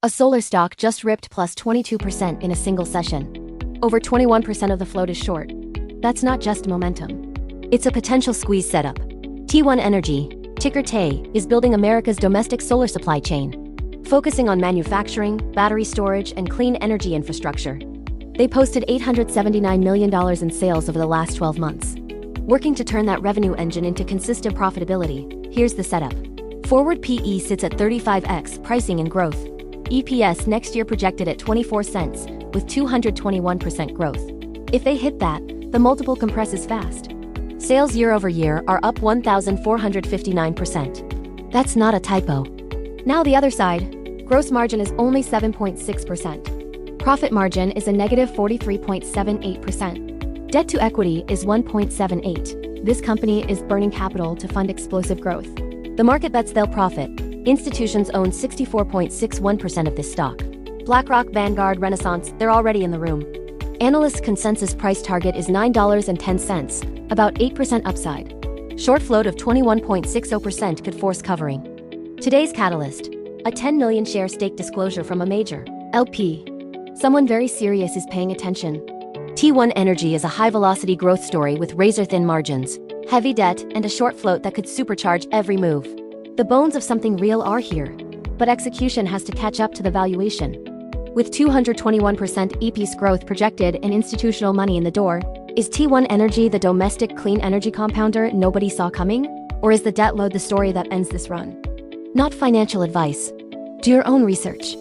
A solar stock just ripped plus 22% in a single session. Over 21% of the float is short. That's not just momentum. It's a potential squeeze setup. T1 Energy, ticker TAE, is building America's domestic solar supply chain, focusing on manufacturing, battery storage, and clean energy infrastructure. They posted $879 million in sales over the last 12 months. Working to turn that revenue engine into consistent profitability, here's the setup. Forward PE sits at 35x pricing and growth. EPS next year projected at 24 cents, with 221% growth. If they hit that, the multiple compresses fast. Sales year over year are up 1,459%. That's not a typo. Now the other side, gross margin is only 7.6%. Profit margin is a negative 43.78%. Debt to equity is 1.78. This company is burning capital to fund explosive growth. The market bets they'll profit. Institutions own 64.61% of this stock. BlackRock, Vanguard, Renaissance, they're already in the room. Analysts' consensus price target is $9.10, about 8% upside. Short float of 21.60% could force covering. Today's catalyst, a 10 million share stake disclosure from a major LP. Someone very serious is paying attention. T1 Energy is a high-velocity growth story with razor-thin margins, heavy debt, and a short float that could supercharge every move. The bones of something real are here, but execution has to catch up to the valuation. With 221% EPS growth projected and institutional money in the door, is T1 Energy the domestic clean energy compounder nobody saw coming? Or is the debt load the story that ends this run? Not financial advice. Do your own research.